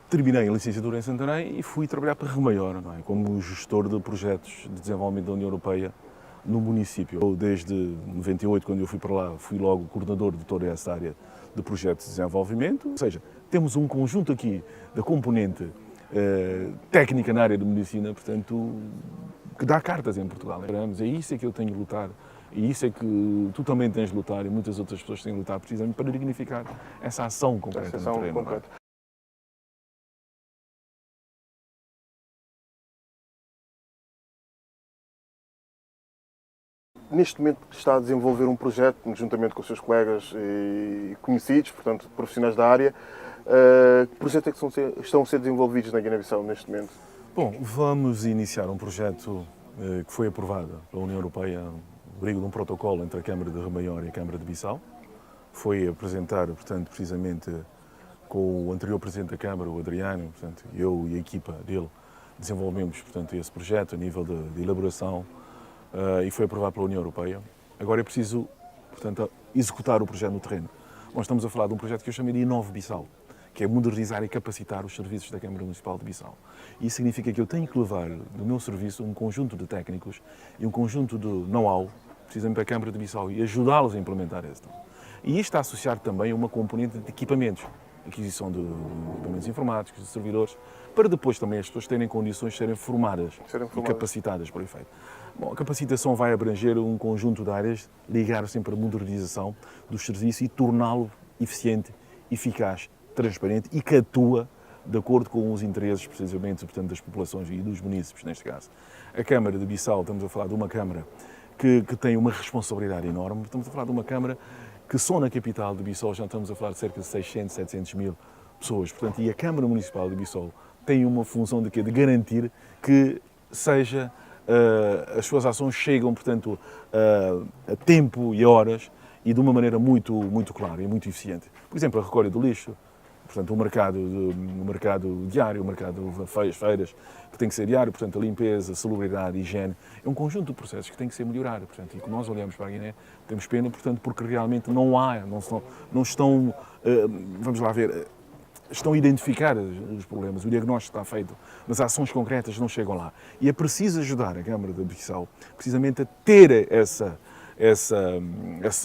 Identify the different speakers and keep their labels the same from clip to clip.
Speaker 1: Terminei a licenciatura em Santarém e fui trabalhar para Remaior, não é? Como gestor de projetos de desenvolvimento da União Europeia no município. Eu, desde 98, quando eu fui para lá, fui logo coordenador de toda essa área de projetos de desenvolvimento. Ou seja, temos um conjunto aqui da componente técnica na área de medicina, portanto, que dá cartas em Portugal. É isso é que eu tenho de lutar. E isso é que tu também tens de lutar e muitas outras pessoas têm de lutar precisamente para dignificar essa ação concreta no terreno.
Speaker 2: Neste momento está a desenvolver um projeto, juntamente com os seus colegas e conhecidos, portanto, profissionais da área. Que projetos é que estão a ser desenvolvidos na Guiné-Bissau neste momento?
Speaker 1: Bom, vamos iniciar um projeto que foi aprovado pela União Europeia, abrigo de um protocolo entre a Câmara de Remaior e a Câmara de Bissau. Foi apresentado, portanto, precisamente com o anterior Presidente da Câmara, o Adriano, portanto, eu e a equipa dele desenvolvemos, portanto, esse projeto a nível de elaboração e foi aprovado pela União Europeia. Agora é preciso, portanto, executar o projeto no terreno. Nós estamos a falar de um projeto que eu chamaria Inove Bissau, que é modernizar e capacitar os serviços da Câmara Municipal de Bissau. Isso significa que eu tenho que levar no meu serviço um conjunto de técnicos e um conjunto de know-how, precisamente para a Câmara de Bissau, e ajudá-los a implementar isso. E isto está associado também a uma componente de equipamentos, aquisição de equipamentos informáticos, de servidores, para depois também as pessoas terem condições de serem formadas e capacitadas para o efeito. Bom, a capacitação vai abranger um conjunto de áreas, ligar sempre a modernização dos serviços e torná-lo eficiente, eficaz, transparente e que atua de acordo com os interesses, precisamente, portanto, das populações e dos munícipes, neste caso. A Câmara de Bissau, estamos a falar de uma Câmara que tem uma responsabilidade enorme, estamos a falar de uma Câmara que só na capital de Bissau já estamos a falar de cerca de 600, 700 mil pessoas, portanto, e a Câmara Municipal de Bissau tem uma função de garantir que seja as suas ações chegam, portanto, a tempo e horas e de uma maneira muito clara e muito eficiente. Por exemplo, a recolha do lixo, portanto, o mercado diário, o mercado de feiras, que tem que ser diário, portanto, a limpeza, a salubridade, a higiene, é um conjunto de processos que tem que ser melhorado, portanto, e que nós olhamos para a Guiné, temos pena, portanto, porque realmente não estão, vamos lá ver, estão a identificar os problemas, o diagnóstico está feito, mas ações concretas não chegam lá. E é preciso ajudar a Câmara de Bissau, precisamente, a ter essa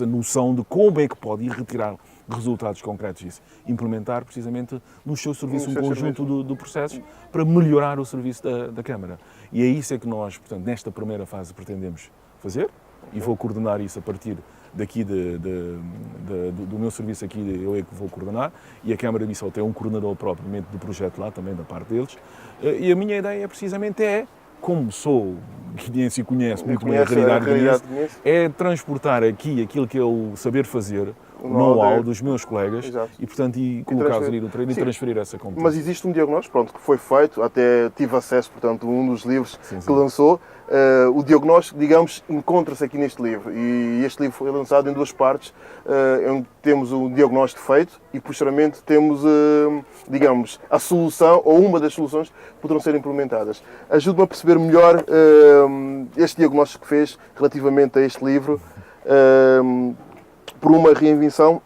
Speaker 1: noção de como é que pode ir retirar resultados concretos disso. Implementar, precisamente, no seu serviço um conjunto de processos para melhorar o serviço da Câmara. E é isso que nós, portanto, nesta primeira fase pretendemos fazer, e vou coordenar isso a partir daqui do meu serviço aqui, eu é que vou coordenar, e a Câmara de Bissau tem um coordenador propriamente do projeto lá, também da parte deles, e a minha ideia precisamente como sou guineense e conheço muito bem a realidade guineense, é transportar aqui aquilo que é o saber fazer, o know-how dos meus colegas, e portanto colocá-los ali no treino e transferir essa competência.
Speaker 2: Mas existe um diagnóstico, pronto, que foi feito, até tive acesso, portanto, a um dos livros que lançou. O diagnóstico, digamos, encontra-se aqui neste livro, e este livro foi lançado em duas partes, onde temos o diagnóstico feito e posteriormente temos, digamos, a solução, ou uma das soluções que poderão ser implementadas. Ajude-me a perceber melhor este diagnóstico que fez relativamente a este livro, por uma reinvenção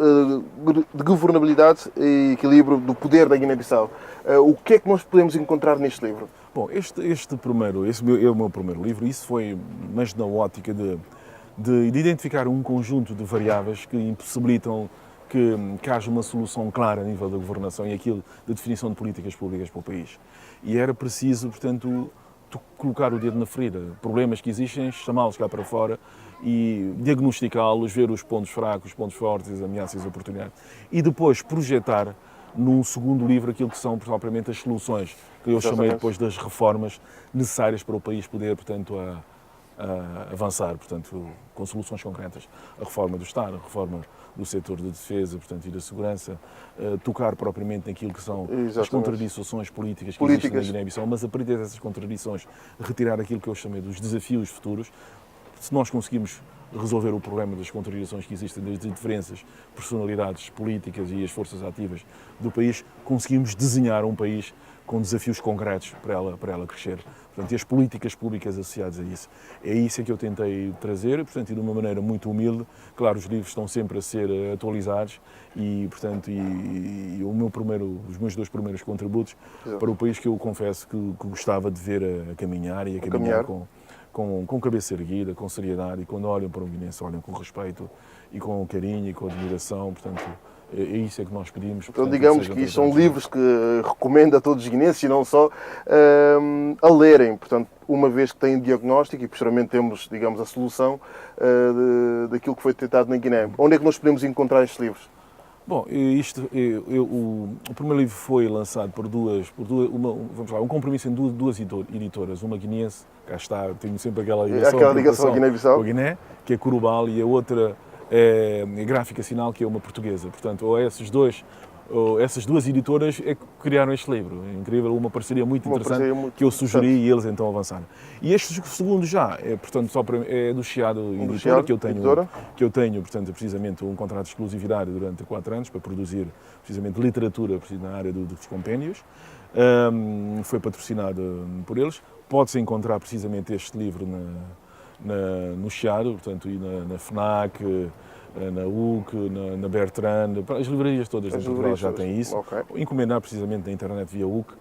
Speaker 2: de governabilidade e equilíbrio do poder da Guiné-Bissau. O que é que nós podemos encontrar neste livro?
Speaker 1: Bom, esse é o meu primeiro livro, isso foi, mas na ótica de identificar um conjunto de variáveis que impossibilitam que haja uma solução clara a nível da governação e aquilo da definição de políticas públicas para o país. E era preciso, portanto, colocar o dedo na ferida, problemas que existem, chamá-los cá para fora e diagnosticá-los, ver os pontos fracos, os pontos fortes, as ameaças e as oportunidades. E depois projetar num segundo livro aquilo que são propriamente as soluções, que eu chamei depois das reformas necessárias para o país poder, portanto, avançar, portanto, com soluções concretas. A reforma do Estado, a reforma do setor de defesa, portanto, e da segurança, tocar propriamente naquilo que são as contradições políticas que existem na Guiné-Bissau, mas a partir dessas contradições retirar aquilo que eu chamei dos desafios futuros. Se nós conseguimos resolver o problema das contradições que existem, das diferenças, personalidades políticas e as forças ativas do país, conseguimos desenhar um país com desafios concretos para ela crescer. Portanto, e as políticas públicas associadas a isso. É isso que eu tentei trazer, portanto, e de uma maneira muito humilde. Claro, os livros estão sempre a ser atualizados e, portanto, os meus 2 primeiros contributos para o país que eu confesso que gostava de ver a caminhar e a caminhar com cabeça erguida, com seriedade, e quando olham para o guinense, olham com respeito e com carinho e com admiração, portanto, é isso que nós pedimos.
Speaker 2: Então, digamos que isto são livros que recomendo a todos os guinenses e não só a lerem, portanto, uma vez que têm diagnóstico e posteriormente temos, digamos, a solução daquilo que foi tentado na Guiné. Onde é que nós podemos encontrar estes livros?
Speaker 1: Bom, o primeiro livro foi lançado por um compromisso em duas editoras, uma guineense, cá está, tenho sempre aquela ligação
Speaker 2: à Guiné-Bissau,
Speaker 1: com a Guiné, que é Curubal, e a outra é Gráfica Sinal, que é uma portuguesa. Portanto, essas duas editoras é que criaram este livro. É incrível, uma parceria muito interessante que eu sugeri e eles então avançaram. E este segundo já é, portanto, é do Chiado Editora, que eu tenho, portanto, precisamente um contrato de exclusividade durante 4 anos para produzir precisamente literatura na área dos compêndios. Foi patrocinado por eles. Pode-se encontrar precisamente este livro no Chiado, portanto, e na FNAC, na UC, na Bertrand, as livrarias todas de Portugal já têm isso.
Speaker 2: Okay.
Speaker 1: Encomendar precisamente na internet via UC.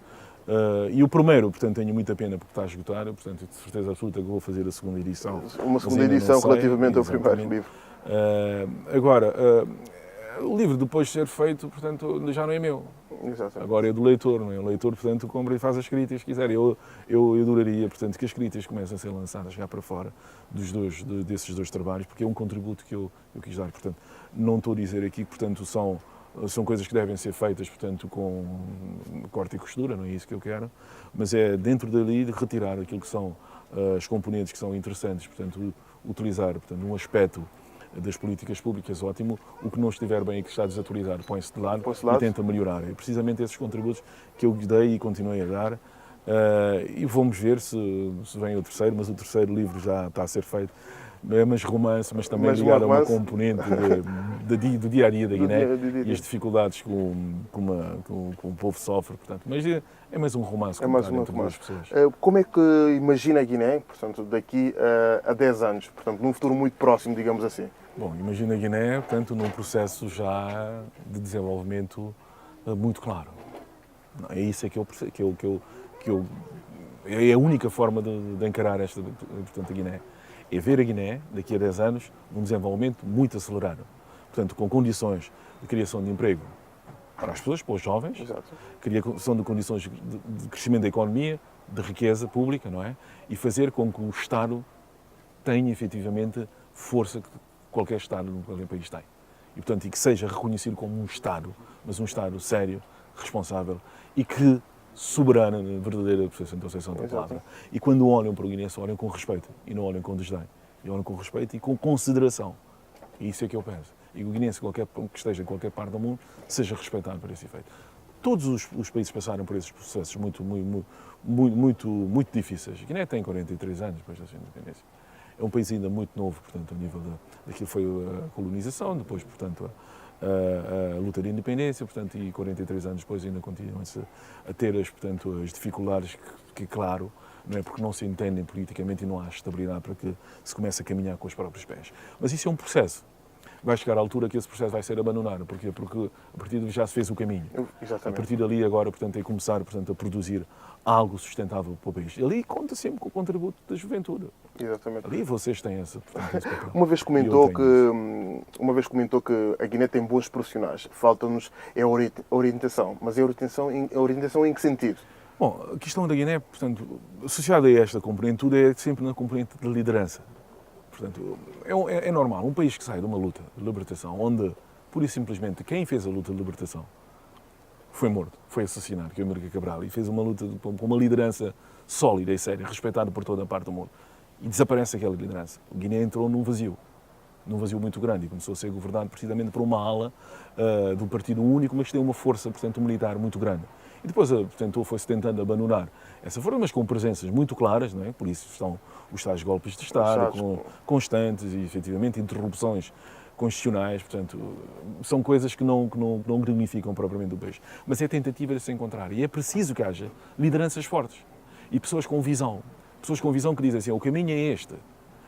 Speaker 1: E o primeiro, portanto, tenho muita pena porque está a esgotar, portanto, de certeza absoluta que vou fazer a segunda edição.
Speaker 2: Uma segunda edição relativamente ao primeiro livro.
Speaker 1: Agora, o livro depois de ser feito, portanto, já não é meu.
Speaker 2: Exatamente.
Speaker 1: Agora é do leitor, não é? O leitor, portanto, compra e faz as críticas que quiser. Eu adoraria, portanto, que as críticas comecem a ser lançadas já para fora desses 2 trabalhos, porque é um contributo que eu quis dar. Portanto, não estou a dizer aqui que, portanto, são coisas que devem ser feitas, portanto, com corte e costura, não é isso que eu quero, mas é dentro dali de retirar aquilo que são as componentes que são interessantes, portanto, utilizar, portanto, um aspecto das políticas públicas, ótimo. O que não estiver bem e que está desatualizado, põe-se de lado e tenta melhorar. É precisamente esses contributos que eu dei e continuei a dar. E vamos ver se vem o terceiro, mas o terceiro livro já está a ser feito. É mais romance, mas também ligado a uma componente do dia-a-dia da Guiné e as dificuldades que o povo sofre. Portanto, mas é mais um romance entre duas pessoas.
Speaker 2: Como é que imagina a Guiné, portanto, daqui a 10 anos, portanto, num futuro muito próximo, digamos assim?
Speaker 1: Bom, imagina a Guiné, portanto, num processo já de desenvolvimento muito claro. É isso é a única forma de encarar portanto, a Guiné. É ver a Guiné, daqui a 10 anos, num desenvolvimento muito acelerado. Portanto, com condições de criação de emprego para as pessoas, para os jovens, criação de condições de crescimento da economia, de riqueza pública, não é? E fazer com que o Estado tenha, efetivamente, força que qualquer Estado, qualquer país tem. E, portanto, e que seja reconhecido como um Estado, mas um Estado sério, responsável e que soberano na verdadeira acessão da palavra. E quando olham para o guinense, olham com respeito e não olham com desdém. E olham com respeito e com consideração. E isso é que eu penso. E o guinense, que esteja em qualquer parte do mundo, seja respeitado por esse efeito. Todos os países passaram por esses processos muito difíceis. A Guiné tem 43 anos depois da sua independência. É um país ainda muito novo, portanto, a nível daquilo foi a colonização, depois, portanto, a luta de independência, portanto, e 43 anos depois ainda continuam-se a ter portanto, as dificuldades que, claro, não é porque não se entendem politicamente e não há estabilidade para que se comece a caminhar com os próprios pés. Mas isso é um processo. Vai chegar à altura que esse processo vai ser abandonado. Porquê? Porque a partir daí já se fez o caminho.
Speaker 2: Exatamente.
Speaker 1: A partir dali agora, portanto, é começar, portanto, a produzir algo sustentável para o país. E ali conta sempre com o contributo da juventude.
Speaker 2: Exatamente.
Speaker 1: Ali vocês têm esse papel.
Speaker 2: Uma vez comentou que a Guiné tem bons profissionais. Falta-nos a orientação. Mas a orientação em que sentido?
Speaker 1: Bom, a questão da Guiné, portanto, associada a esta componente, tudo é sempre na componente de liderança. Portanto, é normal. Um país que sai de uma luta de libertação, onde, pura e simplesmente, quem fez a luta de libertação foi morto, foi assassinado, que é o Amílcar Cabral, e fez uma luta com uma liderança sólida e séria, respeitada por toda a parte do mundo. E desaparece aquela liderança. O Guiné entrou num vazio muito grande, e começou a ser governado precisamente por uma ala do Partido Único, mas que tem uma força, portanto, militar muito grande. E depois, portanto, foi-se tentando abandonar essa forma, mas com presenças muito claras, não é? Por isso estão os tais golpes de Estado, constantes e, efetivamente, interrupções constitucionais, portanto, são coisas que não dignificam propriamente o país. Mas é a tentativa de se encontrar. E é preciso que haja lideranças fortes e pessoas com visão que dizem assim, o caminho é este,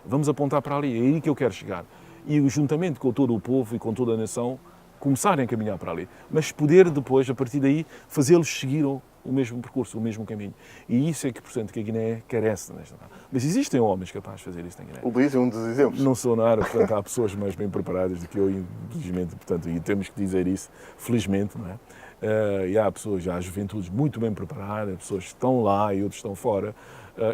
Speaker 1: vamos apontar para ali, é aí que eu quero chegar. E juntamente com todo o povo e com toda a nação, começarem a caminhar para ali. Mas poder depois, a partir daí, fazê-los seguir o mesmo percurso, o mesmo caminho. E isso é que, portanto, que a Guiné carece nesta. Mas existem homens capazes de fazer isso na Guiné.
Speaker 2: O Luís é um dos exemplos.
Speaker 1: Não sou nada, portanto, há pessoas mais bem preparadas do que eu, infelizmente, portanto, e temos que dizer isso, felizmente, não é? E há pessoas, há juventudes muito bem preparadas, pessoas que estão lá e outros estão fora.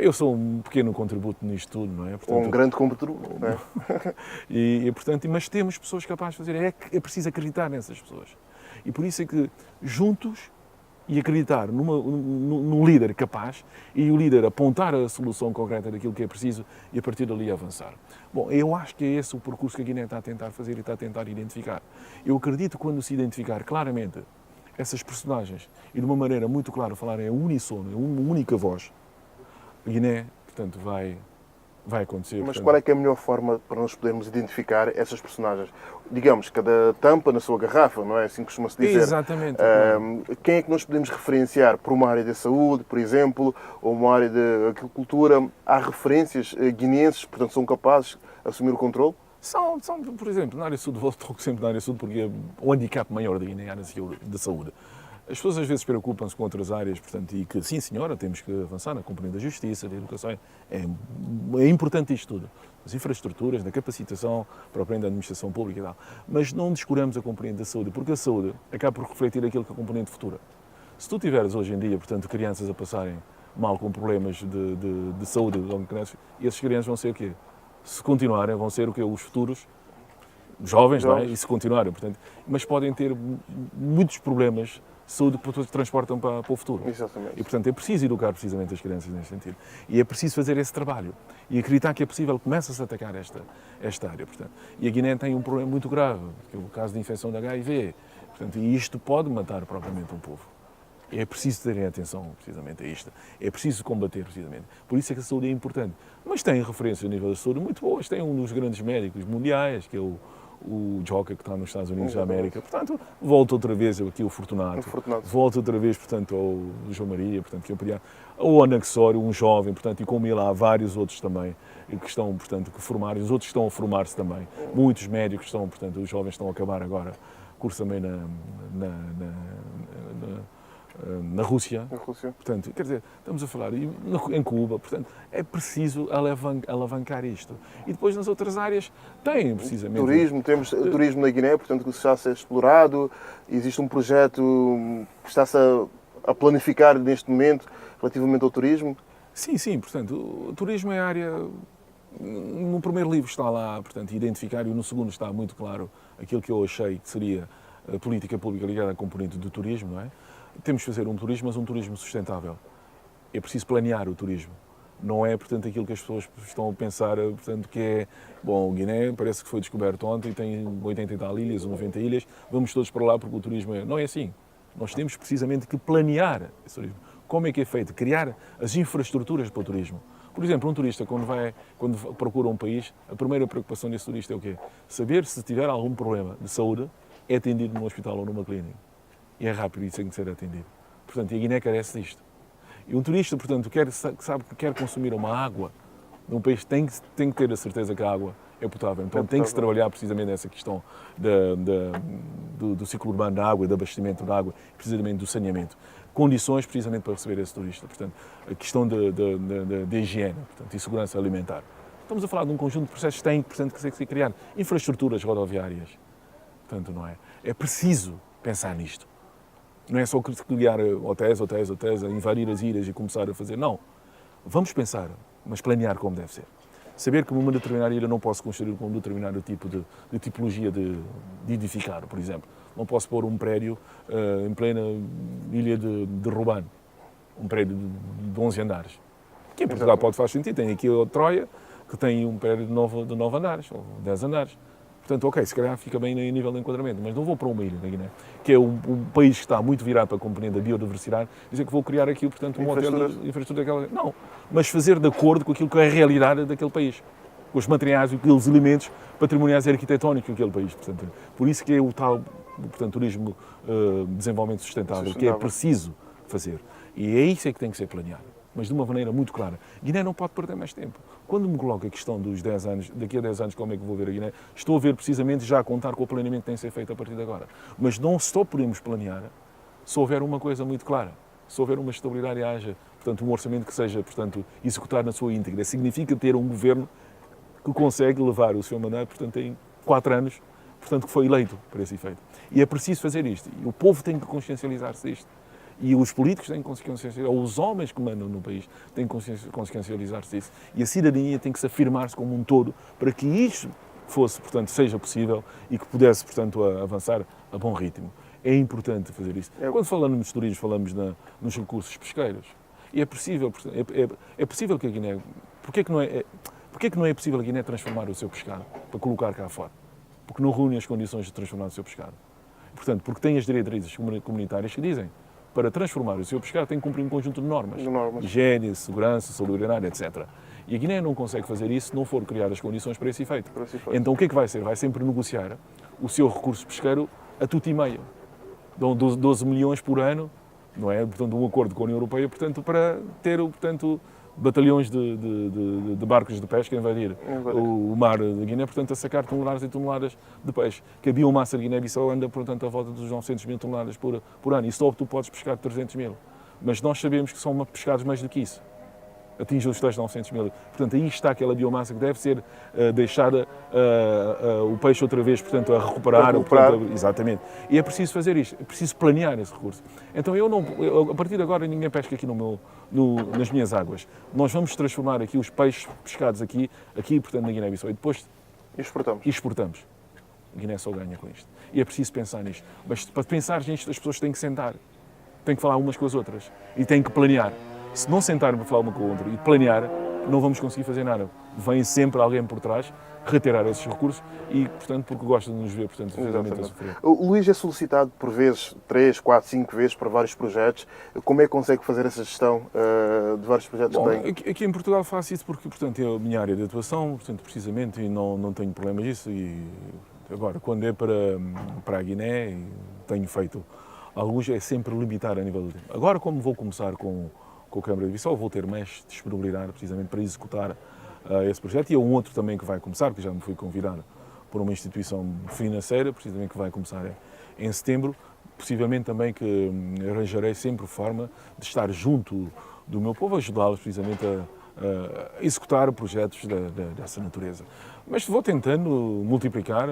Speaker 1: Eu sou um pequeno contributo nisto tudo, não é?
Speaker 2: Portanto, um grande contributo, não é?
Speaker 1: Portanto, mas temos pessoas capazes de fazer, é preciso acreditar nessas pessoas. E por isso é que, juntos, e acreditar num líder capaz e o líder apontar a solução concreta daquilo que é preciso e a partir dali avançar. Bom, eu acho que é esse o percurso que a Guiné está a tentar fazer e está a tentar identificar. Eu acredito que quando se identificar claramente essas personagens e de uma maneira muito clara falarem a uníssono, em uma única voz, a Guiné, portanto, vai acontecer.
Speaker 2: Mas
Speaker 1: portanto...
Speaker 2: qual é que é a melhor forma para nós podermos identificar essas personagens? Digamos, cada tampa na sua garrafa, não é? Assim costuma-se dizer.
Speaker 1: Exatamente.
Speaker 2: Quem é que nós podemos referenciar por uma área da saúde, por exemplo, ou uma área da agricultura? Há referências guineenses, portanto, são capazes de assumir o controle?
Speaker 1: São, por exemplo, na área sul, volto sempre na área sul porque é o handicap maior da Guiné é a área da saúde. As pessoas às vezes preocupam-se com outras áreas, portanto, e que sim, senhora, temos que avançar na componente da justiça, da educação. É importante isto tudo. As infraestruturas, da capacitação, propriamente da administração pública e tal. Mas não descuramos a componente da saúde, porque a saúde acaba por refletir aquilo que é a componente futura. Se tu tiveres hoje em dia, portanto, crianças a passarem mal com problemas de saúde, esses crianças vão ser o quê? Se continuarem, vão ser o quê? Os futuros jovens, não é? E se continuarem, portanto. Mas podem ter muitos problemas de saúde que transportam para o futuro.
Speaker 2: Exatamente.
Speaker 1: E, portanto, é preciso educar precisamente as crianças nesse sentido. E é preciso fazer esse trabalho. E acreditar que é possível, começa-se a atacar esta área. Portanto. E a Guiné tem um problema muito grave, que é o caso de infecção de HIV. Portanto, e isto pode matar propriamente um povo. É preciso terem atenção, precisamente, a isto. É preciso combater, precisamente. Por isso é que a saúde é importante. Mas tem referências a nível da saúde muito boas. Tem um dos grandes médicos mundiais, que é o Joca, que está nos Estados Unidos da América. Portanto, volta outra vez aqui o Fortunato. Volta outra vez, portanto, ao João Maria, portanto, que é o pediatra. O Anaxório, um jovem, portanto, e como ele há vários outros também, que estão, portanto, que formarem. Os outros estão a formar-se também. Muitos médicos estão, portanto, os jovens estão a acabar agora curso também na Rússia. Portanto, quer dizer, estamos a falar em Cuba, portanto, é preciso alavancar isto. E depois nas outras áreas tem precisamente...
Speaker 2: Turismo, temos turismo na Guiné, portanto, que está a ser explorado. Existe um projeto que está-se a planificar neste momento relativamente ao turismo.
Speaker 1: Sim, portanto, o turismo é a área... No primeiro livro está lá, portanto, identificar, e no segundo está muito claro aquilo que eu achei que seria a política pública ligada à componente do turismo, não é? Temos que fazer um turismo, mas um turismo sustentável. É preciso planear o turismo. Não é, portanto, aquilo que as pessoas estão a pensar, portanto, que é, bom, o Guiné parece que foi descoberto ontem, tem 80 e tal ilhas ou 90 ilhas, vamos todos para lá porque o turismo é... Não é assim. Nós temos precisamente que planear esse turismo. Como é que é feito? Criar as infraestruturas para o turismo. Por exemplo, um turista, quando procura um país, a primeira preocupação desse turista é o quê? Saber se tiver algum problema de saúde, é atendido num hospital ou numa clínica. E é rápido e tem que ser atendido. Portanto, a Guiné carece disto. E um turista, portanto, sabe que quer consumir uma água num país, tem que ter a certeza que a água é potável. Então tem que se trabalhar precisamente nessa questão do ciclo urbano da água, do abastecimento da água, precisamente do saneamento. Condições precisamente para receber esse turista. Portanto, a questão da higiene, portanto, e segurança alimentar. Estamos a falar de um conjunto de processos que têm, portanto, que ser criado. Infraestruturas rodoviárias. Portanto, não é? É preciso pensar nisto. Não é só criar hotéis, invadir as ilhas e começar a fazer. Não. Vamos pensar, mas planear como deve ser. Saber que uma determinada ilha não posso construir com um determinado tipo de tipologia de edificar, por exemplo. Não posso pôr um prédio em plena ilha de Ruban, um prédio de 11 andares. Que em Portugal pode fazer sentido. Tem aqui a Troia, que tem um prédio de 9 andares, ou 10 andares. Portanto, ok, se calhar fica bem a nível de enquadramento, mas não vou para uma ilha na Guiné, que é um país que está muito virado para a componente da biodiversidade, dizer que vou criar aqui, portanto, um hotel de infraestrutura daquela... Não, mas fazer de acordo com aquilo que é a realidade daquele país, com os materiais e aqueles elementos patrimoniais e arquitetónicos daquele país. Portanto, por isso que é o tal, portanto, turismo desenvolvimento sustentável, que é preciso fazer. E é isso que tem que ser planeado, mas de uma maneira muito clara. Guiné não pode perder mais tempo. Quando me coloco a questão dos 10 anos, daqui a 10 anos como é que vou ver a Guiné, estou a ver precisamente já a contar com o planeamento que tem que ser feito a partir de agora. Mas não só podemos planear se houver uma coisa muito clara, se houver uma estabilidade e haja, portanto, um orçamento que seja, portanto, executado na sua íntegra. Significa ter um governo que consegue levar o seu mandato, portanto, em 4 anos, portanto, que foi eleito para esse efeito. E é preciso fazer isto. E o povo tem que consciencializar-se disto. E os políticos têm que consciencializar, ou os homens que mandam no país têm que consciencializar-se disso. E a cidadania tem que se afirmar-se como um todo para que isto fosse, portanto, seja possível e que pudesse, portanto, avançar a bom ritmo. É importante fazer isso. Quando falamos de turismo, falamos nos recursos pesqueiros. E é possível, é possível que a Guiné... Porquê que não é possível a Guiné transformar o seu pescado para colocar cá fora? Porque não reúne as condições de transformar o seu pescado. Portanto, porque tem as diretrizes comunitárias que dizem para transformar o seu pescado tem que cumprir um conjunto de normas. Higiene, segurança, saúde urinária, etc. E a Guiné não consegue fazer isso se não for criar as condições para esse efeito. Então o que é que vai ser? Vai sempre negociar o seu recurso pesqueiro a tudo e meio. Dão 12 milhões por ano, não é? Portanto, um acordo com a União Europeia, portanto, para ter, portanto, batalhões de barcos de pesca a invadir o mar de Guiné, portanto, a sacar toneladas e toneladas de peixe. Que a biomassa de Guiné-Bissau anda, portanto, à volta dos 900 mil toneladas por ano. E só tu podes pescar 300 mil. Mas nós sabemos que são pescados mais do que isso. Atinge os tais 900 mil. Portanto, aí está aquela biomassa que deve ser deixada o peixe outra vez, portanto, a recuperar. Portanto, exatamente. E é preciso fazer isto, é preciso planear esse recurso. Então, a partir de agora, ninguém pesca aqui nas minhas águas. Nós vamos transformar aqui os peixes pescados aqui portanto, na Guiné-Bissau. E depois exportamos. A Guiné só ganha com isto. E é preciso pensar nisto. Mas para pensar nisto, as pessoas têm que sentar. Têm que falar umas com as outras. E têm que planear. Se não sentarmos para falar uma com a outra e planear, não vamos conseguir fazer nada. Vem sempre alguém por trás retirar esses recursos e, portanto, porque gosta de nos ver, portanto, efetivamente a sofrer.
Speaker 2: O Luís é solicitado por vezes, 3, 4, 5 vezes para vários projetos. Como é que consegue fazer essa gestão de vários projetos que tem?
Speaker 1: Aqui em Portugal faço isso porque, portanto, é a minha área de atuação, portanto, precisamente, e não tenho problemas disso. E agora, quando é para a Guiné, tenho feito alguns, é sempre limitar a nível do tempo. Agora, como vou começar com a Câmara de Bissau, vou ter mais disponibilidade precisamente para executar esse projeto. E há um outro também que vai começar, que já me fui convidado por uma instituição financeira, precisamente que vai começar em setembro. Possivelmente também que arranjarei sempre forma de estar junto do meu povo, ajudá-los precisamente a executar projetos dessa natureza. Mas vou tentando multiplicar,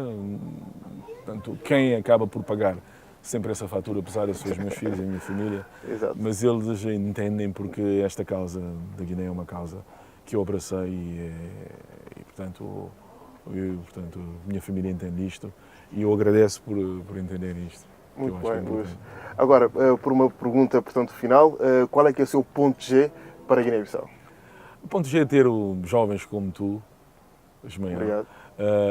Speaker 1: portanto, quem acaba por pagar sempre essa fatura pesada são os meus filhos e a minha família.
Speaker 2: Exato.
Speaker 1: Mas eles entendem porque esta causa da Guiné é uma causa que eu abracei e portanto, a minha família entende isto e eu agradeço por entender isto.
Speaker 2: Muito bem, Luís. Agora, por uma pergunta, portanto, final, qual é que é o seu ponto G para a Guiné-Bissau?
Speaker 1: O ponto G é ter jovens como tu,
Speaker 2: Obrigado.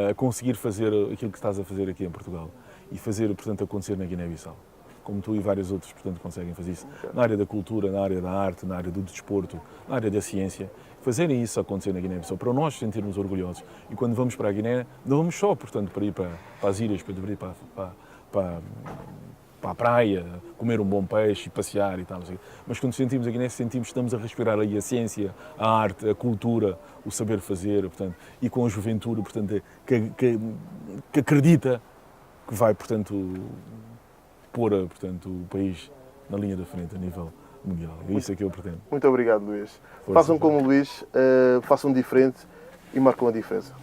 Speaker 1: a conseguir fazer aquilo que estás a fazer aqui em Portugal e fazer, portanto, acontecer na Guiné-Bissau. Como tu e vários outros, portanto, conseguem fazer isso. Na área da cultura, na área da arte, na área do desporto, na área da ciência. Fazerem isso acontecer na Guiné-Bissau, para nós sentirmos orgulhosos. E quando vamos para a Guiné, não vamos só, portanto, para ir para as ilhas, para ir para a praia, comer um bom peixe, passear e tal. Mas quando sentimos a Guiné, sentimos que estamos a respirar aí a ciência, a arte, a cultura, o saber fazer, portanto, e com a juventude, portanto, que acredita que vai, portanto, pôr, portanto, o país na linha da frente a nível mundial. É isso que eu pretendo.
Speaker 2: Muito obrigado, Luís.
Speaker 1: Força,
Speaker 2: façam como o Luís, façam diferente e marcam a diferença.